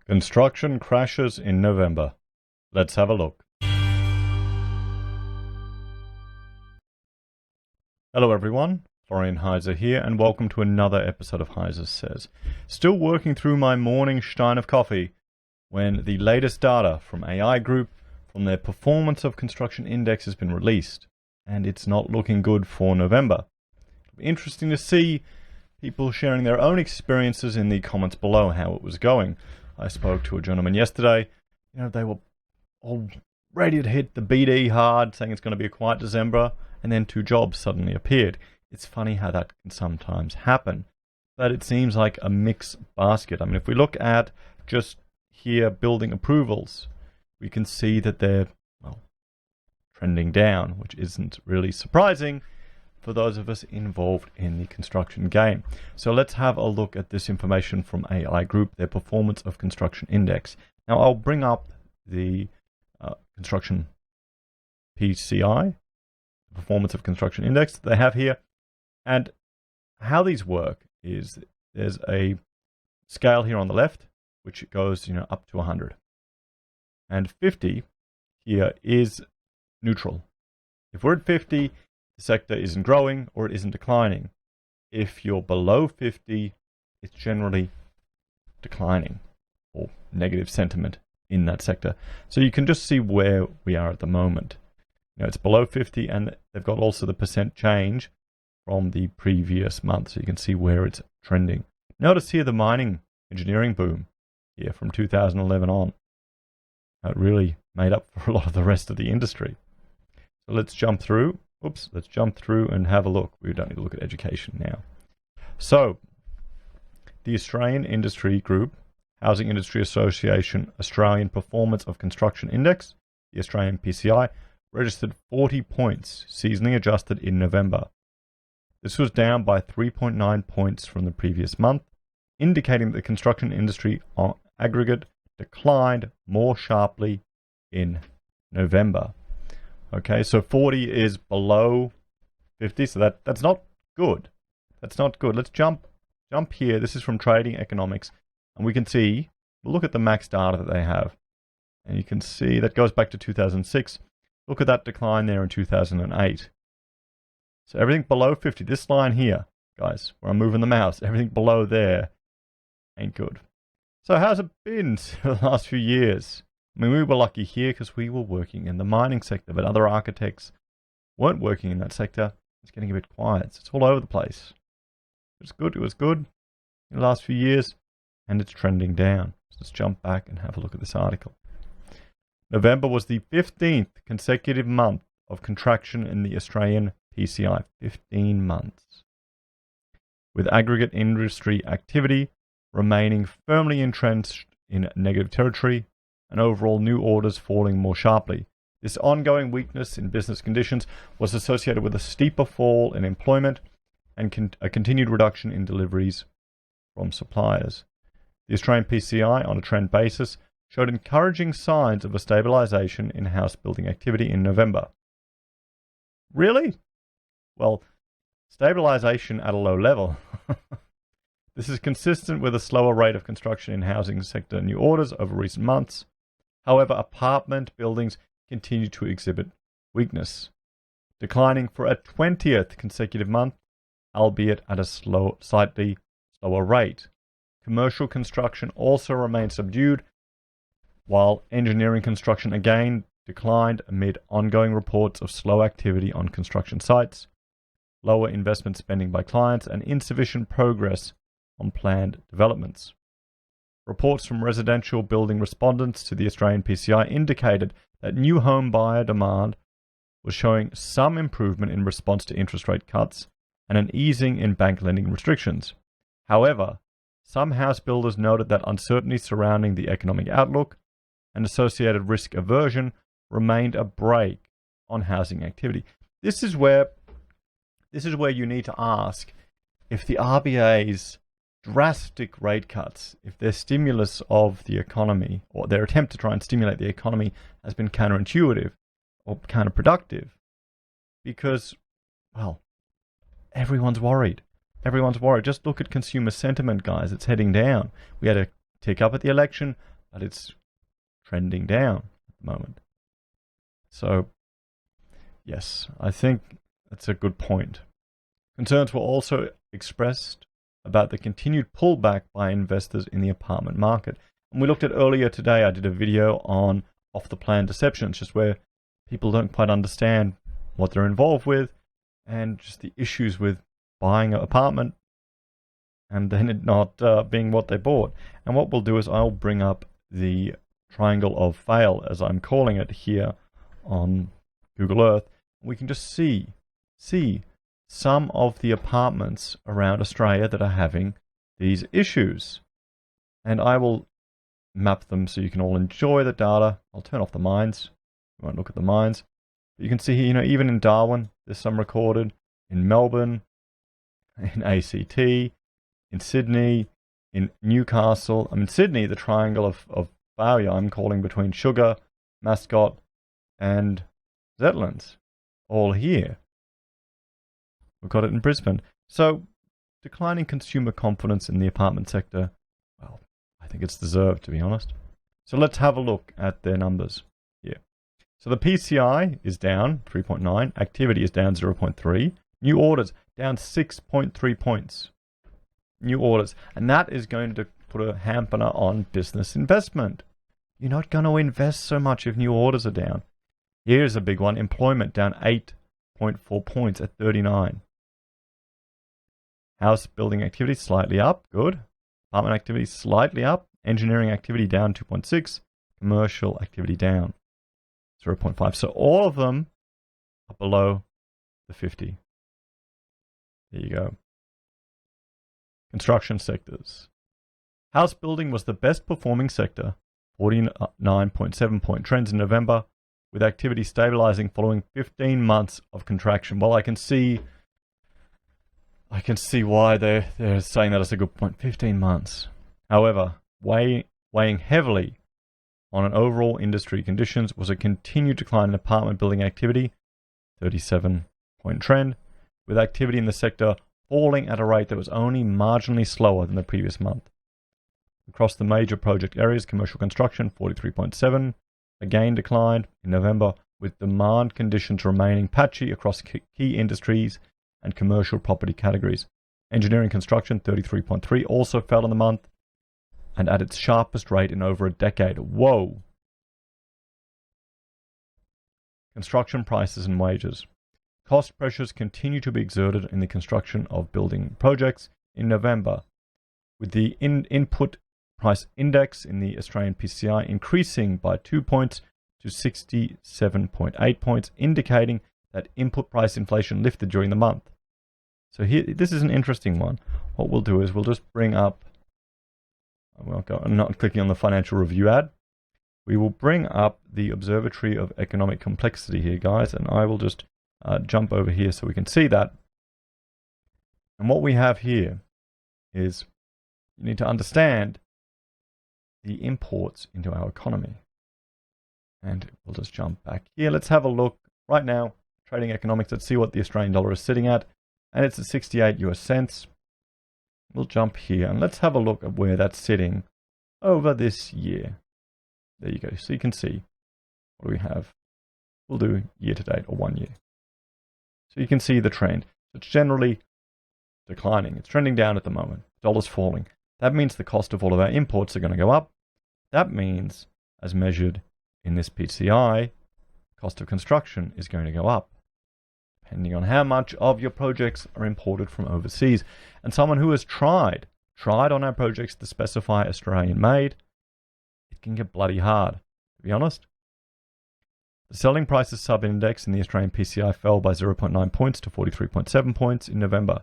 Construction crashes in November. Let's have a look. Hello everyone, Florian Heise here, and welcome to another episode of Heise Says. Still working through my morning stein of coffee when the latest data from AI Group from their Performance of Construction Index has been released, and it's not looking good for November. It'll be interesting to see people sharing their own experiences in the comments below how it was going. I spoke to a gentleman yesterday. They were all ready to hit the BD hard, saying it's going to be a quiet December, and then 2 jobs suddenly appeared. It's funny how that can sometimes happen, but it seems like a mixed basket. I mean, if we look at just here building approvals, we can see that they're trending down, which isn't really surprising for those of us involved in the construction game. So let's have a look at this information from AI Group, their Performance of Construction Index. Now I'll bring up the construction PCI, Performance of Construction Index that they have here. And how these work is there's a scale here on the left, which goes up to 100. And 50 here is neutral. If we're at 50, the sector isn't growing or it isn't declining. If you're below 50, it's generally declining or negative sentiment in that sector. So you can just see where we are at the moment. It's below 50, and they've got also the percent change from the previous month, so you can see where it's trending. Notice here the mining engineering boom here from 2011 on. It really made up for a lot of the rest of the industry. So let's jump through. Let's jump through and have a look. We don't need to look at education now. So, the Australian Industry Group, Housing Industry Association, Australian Performance of Construction Index, the Australian PCI, registered 40 points, seasonally adjusted in November. This was down by 3.9 points from the previous month, indicating that the construction industry on aggregate declined more sharply in November. Okay, so 40 is below 50, so that's not good. That's not good. Let's jump here. This is from Trading Economics, and we can see, we'll look at the max data that they have. And you can see that goes back to 2006. Look at that decline there in 2008. So everything below 50, this line here, guys, where I'm moving the mouse, everything below there ain't good. So how's it been for the last few years? I mean, we were lucky here because we were working in the mining sector, but other architects weren't working in that sector. It's getting a bit quiet. So it's all over the place. It was good in the last few years, and it's trending down. So let's jump back and have a look at this article. November was the 15th consecutive month of contraction in the Australian PCI, 15 months, with aggregate industry activity remaining firmly entrenched in negative territory and overall new orders falling more sharply. This ongoing weakness in business conditions was associated with a steeper fall in employment and a continued reduction in deliveries from suppliers. The Australian PCI, on a trend basis, showed encouraging signs of a stabilization in house building activity in November. Really? Well, stabilization at a low level. This is consistent with a slower rate of construction in housing sector new orders over recent months. However, apartment buildings continue to exhibit weakness, declining for a 20th consecutive month, albeit at a slightly slower rate. Commercial construction also remains subdued, while engineering construction again declined amid ongoing reports of slow activity on construction sites, lower investment spending by clients, and insufficient progress on planned developments. Reports from residential building respondents to the Australian PCI indicated that new home buyer demand was showing some improvement in response to interest rate cuts and an easing in bank lending restrictions. However, some house builders noted that uncertainty surrounding the economic outlook and associated risk aversion remained a brake on housing activity. This is where you need to ask if the RBA's drastic rate cuts, if their stimulus of the economy, or their attempt to try and stimulate the economy, has been counterintuitive or counterproductive. Because, well, everyone's worried. Everyone's worried. Just look at consumer sentiment, guys. It's heading down. We had a tick up at the election. but it's trending down at the moment. So, yes, I think that's a good point. Concerns were also expressed about the continued pullback by investors in the apartment market. And we looked at earlier today, I did a video on off-the-plan deceptions, just where people don't quite understand what they're involved with and just the issues with buying an apartment and then it not being what they bought. And what we'll do is I'll bring up the triangle of fail, as I'm calling it here on Google Earth. We can just see some of the apartments around Australia that are having these issues. And I will map them so you can all enjoy the data. I'll turn off the mines. We won't look at the mines. But you can see here, even in Darwin, there's some recorded. In Melbourne, in ACT, in Sydney, in Newcastle. Sydney, the triangle of failure I'm calling between Sugar, Mascot, and Zetlands. All here. We've got it in Brisbane. So, declining consumer confidence in the apartment sector, well, I think it's deserved, to be honest. So let's have a look at their numbers here. So the PCI is down 3.9, activity is down 0.3, new orders down 6.3 points. New orders. And that is going to put a dampener on business investment. You're not going to invest so much if new orders are down. Here's a big one. Employment down 8.4 points at 39. House building activity slightly up. Good. Apartment activity slightly up. Engineering activity down 2.6. Commercial activity down 0.5. So all of them are below the 50. There you go. Construction sectors. House building was the best performing sector. 49.7 point trends in November, with activity stabilizing following 15 months of contraction. Well, I can see why they're saying that as a good point. 15 months. However, weighing heavily on an overall industry conditions was a continued decline in apartment building activity, 37-point trend, with activity in the sector falling at a rate that was only marginally slower than the previous month. Across the major project areas, commercial construction, 43.7, again declined in November, with demand conditions remaining patchy across key industries and commercial property categories. Engineering construction, 33.3, also fell in the month and at its sharpest rate in over a decade. Whoa! Construction prices and wages. Cost pressures continue to be exerted in the construction of building projects in November, with the input price index in the Australian PCI increasing by 2 points to 67.8 points, indicating that input price inflation lifted during the month. So here, this is an interesting one. What we'll do is we'll just bring up, I'm not clicking on the financial review ad. We will bring up the Observatory of Economic Complexity here, guys, and I will just jump over here so we can see that. And what we have here is you need to understand the imports into our economy. And we'll just jump back here. Let's have a look right now. Trading economics. Let's see what the Australian dollar is sitting at. And it's at 68 US cents. We'll jump here and let's have a look at where that's sitting over this year. There you go. So you can see what do we have. We'll do year to date or 1 year. So you can see the trend. It's generally declining. It's trending down at the moment. Dollar's falling. That means the cost of all of our imports are going to go up. That means, as measured in this PCI, cost of construction is going to go up, depending on how much of your projects are imported from overseas. And someone who has tried on our projects to specify Australian made, it can get bloody hard, to be honest. The selling prices sub-index in the Australian PCI fell by 0.9 points to 43.7 points in November.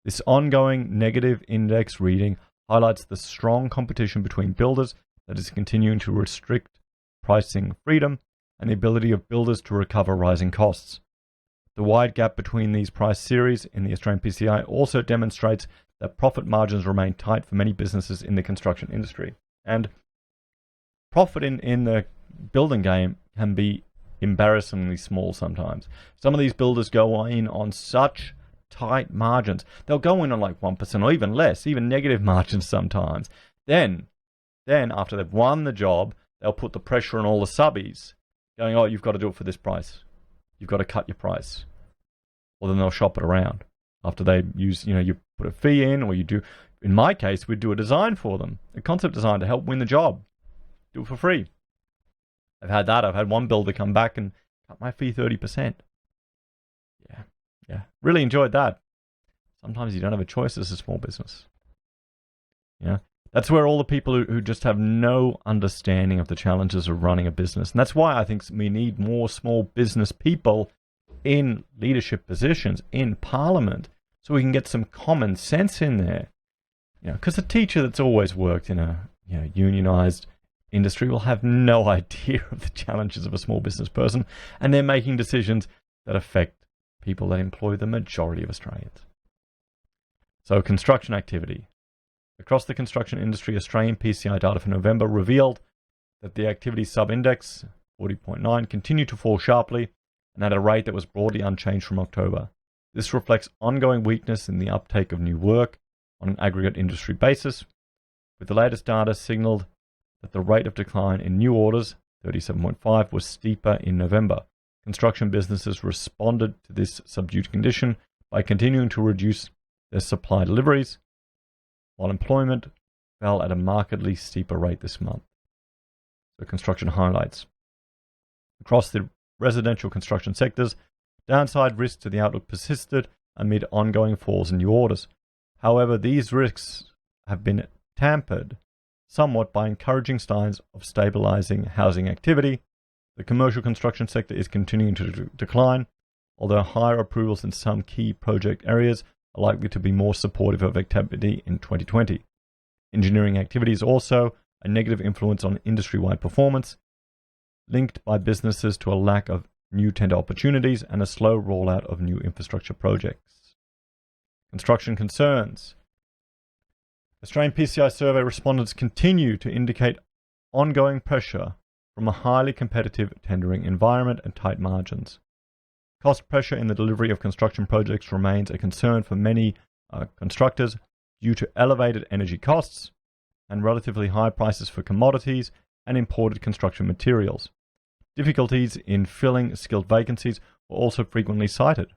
This ongoing negative index reading highlights the strong competition between builders that is continuing to restrict pricing freedom and the ability of builders to recover rising costs. The wide gap between these price series in the Australian PCI also demonstrates that profit margins remain tight for many businesses in the construction industry. And profit in the building game can be embarrassingly small sometimes. Some of these builders go in on such tight margins. They'll go in on like 1% or even less, even negative margins sometimes. Then Then, after they've won the job, they'll put the pressure on all the subbies, going, oh, you've got to do it for this price. You've got to cut your price. Or then they'll shop it around. After they use, you put a fee in, or you do, in my case, we'd do a design for them, a concept design to help win the job. Do it for free. I've had that. I've had one builder come back and cut my fee 30%. Yeah. Really enjoyed that. Sometimes you don't have a choice as a small business. That's where all the people who just have no understanding of the challenges of running a business. And that's why I think we need more small business people in leadership positions, in parliament, so we can get some common sense in there. Because a teacher that's always worked in a unionized industry will have no idea of the challenges of a small business person, and they're making decisions that affect people that employ the majority of Australians. So construction activity. Across the construction industry, Australian PCI data for November revealed that the activity sub-index, 40.9, continued to fall sharply and at a rate that was broadly unchanged from October. This reflects ongoing weakness in the uptake of new work on an aggregate industry basis, with the latest data signalled that the rate of decline in new orders, 37.5, was steeper in November. Construction businesses responded to this subdued condition by continuing to reduce their supply deliveries, while employment fell at a markedly steeper rate this month. So construction highlights. Across the residential construction sectors, downside risks to the outlook persisted amid ongoing falls in new orders. However, these risks have been tempered somewhat by encouraging signs of stabilizing housing activity. The commercial construction sector is continuing to decline, although higher approvals in some key project areas are likely to be more supportive of activity in 2020. Engineering activity is also a negative influence on industry-wide performance, linked by businesses to a lack of new tender opportunities and a slow rollout of new infrastructure projects. Construction concerns. Australian PCI survey respondents continue to indicate ongoing pressure from a highly competitive tendering environment and tight margins. Cost pressure in the delivery of construction projects remains a concern for many constructors due to elevated energy costs and relatively high prices for commodities and imported construction materials. Difficulties in filling skilled vacancies were also frequently cited.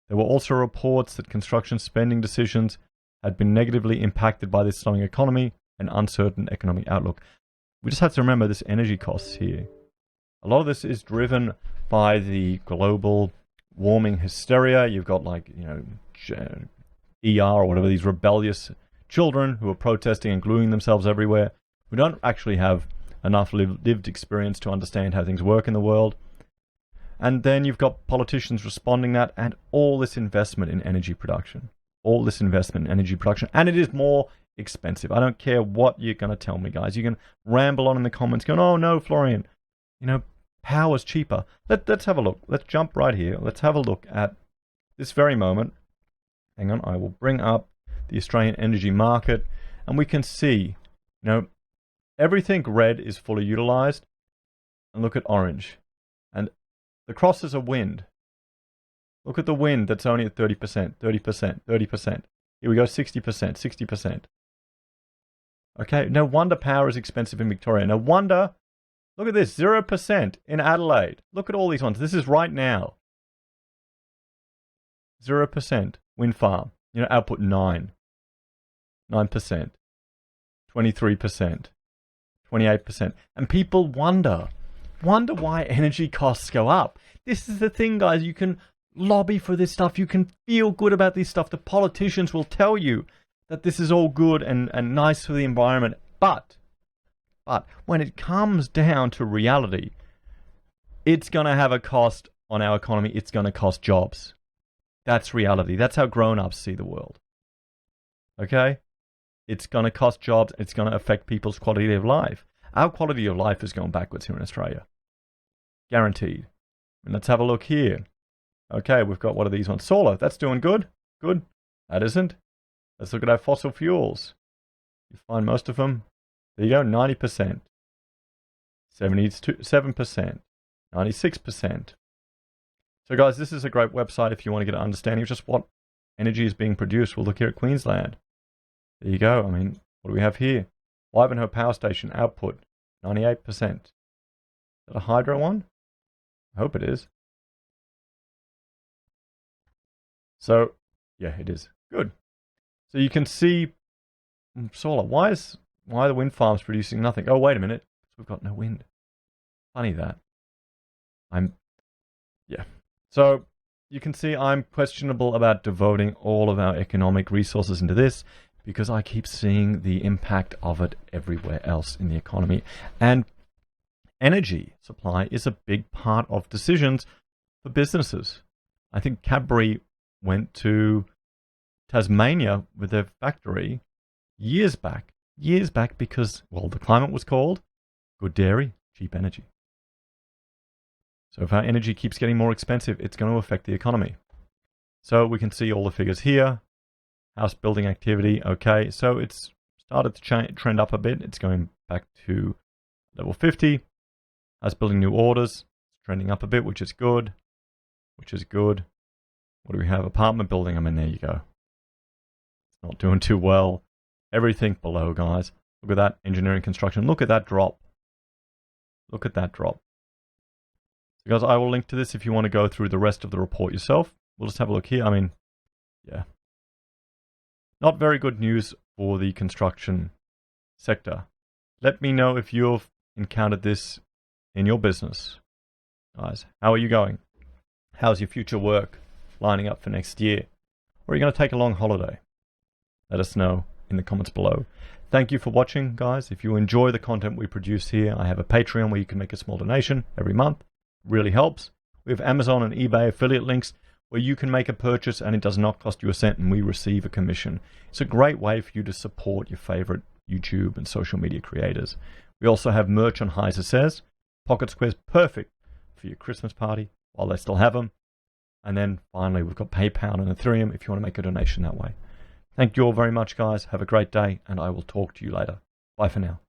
There were also reports that construction spending decisions had been negatively impacted by this slowing economy and uncertain economic outlook. We just have to remember this energy costs here. A lot of this is driven by the global warming hysteria. You've got ER or whatever, these rebellious children who are protesting and gluing themselves everywhere, who don't actually have enough lived experience to understand how things work in the world. And then you've got politicians responding that, and all this investment in energy production. And it is more expensive. I don't care what you're going to tell me, guys. You can ramble on in the comments going, oh no, Florian, power's cheaper. Let's have a look. Let's jump right here. Let's have a look at this very moment. Hang on, I will bring up the Australian energy market, and we can see, everything red is fully utilized, and look at orange. And the crosses are wind. Look at the wind that's only at 30%, 30%, 30%. Here we go, 60%, 60%. Okay, no wonder power is expensive in Victoria. No wonder, look at this, 0% in Adelaide. Look at all these ones. This is right now. 0% wind farm. Output 9%, 23%, 28%. And people wonder why energy costs go up. This is the thing, guys. You can lobby for this stuff. You can feel good about this stuff. The politicians will tell you that this is all good and nice for the environment. But when it comes down to reality, it's going to have a cost on our economy. It's going to cost jobs. That's reality. That's how grown-ups see the world. Okay? It's going to cost jobs. It's going to affect people's quality of life. Our quality of life is going backwards here in Australia. Guaranteed. And let's have a look here. Okay, we've got one of these ones. Solar. That's doing good. Good. That isn't. Let's look at our fossil fuels. You find most of them. There you go. 90%. 77%. 96%. So guys, this is a great website if you want to get an understanding of just what energy is being produced. We'll look here at Queensland. There you go. I mean, what do we have here? Ivanhoe Power Station output, 98%. Is that a hydro one? I hope it is. So, yeah, it is. Good. So you can see solar. Why are the wind farms producing nothing? Oh, wait a minute. We've got no wind. Funny that. Yeah. So you can see I'm questionable about devoting all of our economic resources into this because I keep seeing the impact of it everywhere else in the economy. And energy supply is a big part of decisions for businesses. I think Cadbury went to Tasmania with their factory years back because, well, the climate was called good dairy, cheap energy. So if our energy keeps getting more expensive, it's going to affect the economy. So we can see all the figures here. House building activity, okay. So it's started to trend up a bit. It's going back to level 50. House building new orders. It's trending up a bit, which is good. What do we have? Apartment building. I mean, there you go. It's not doing too well. Everything below, guys. Look at that. Engineering construction. Look at that drop. Guys, I will link to this if you want to go through the rest of the report yourself. We'll just have a look here. I mean, yeah. Not very good news for the construction sector. Let me know if you've encountered this in your business. Guys, how are you going? How's your future work lining up for next year? Or are you going to take a long holiday? Let us know in the comments below. Thank you for watching, guys. If you enjoy the content we produce here, I have a Patreon where you can make a small donation every month. Really helps. We have Amazon and eBay affiliate links where you can make a purchase and it does not cost you a cent and we receive a commission. It's a great way for you to support your favorite YouTube and social media creators. We also have merch on Heise Says. Pocket squares, perfect for your Christmas party while they still have them. And then finally, we've got PayPal and Ethereum if you want to make a donation that way. Thank you all very much, guys. Have a great day and I will talk to you later. Bye for now.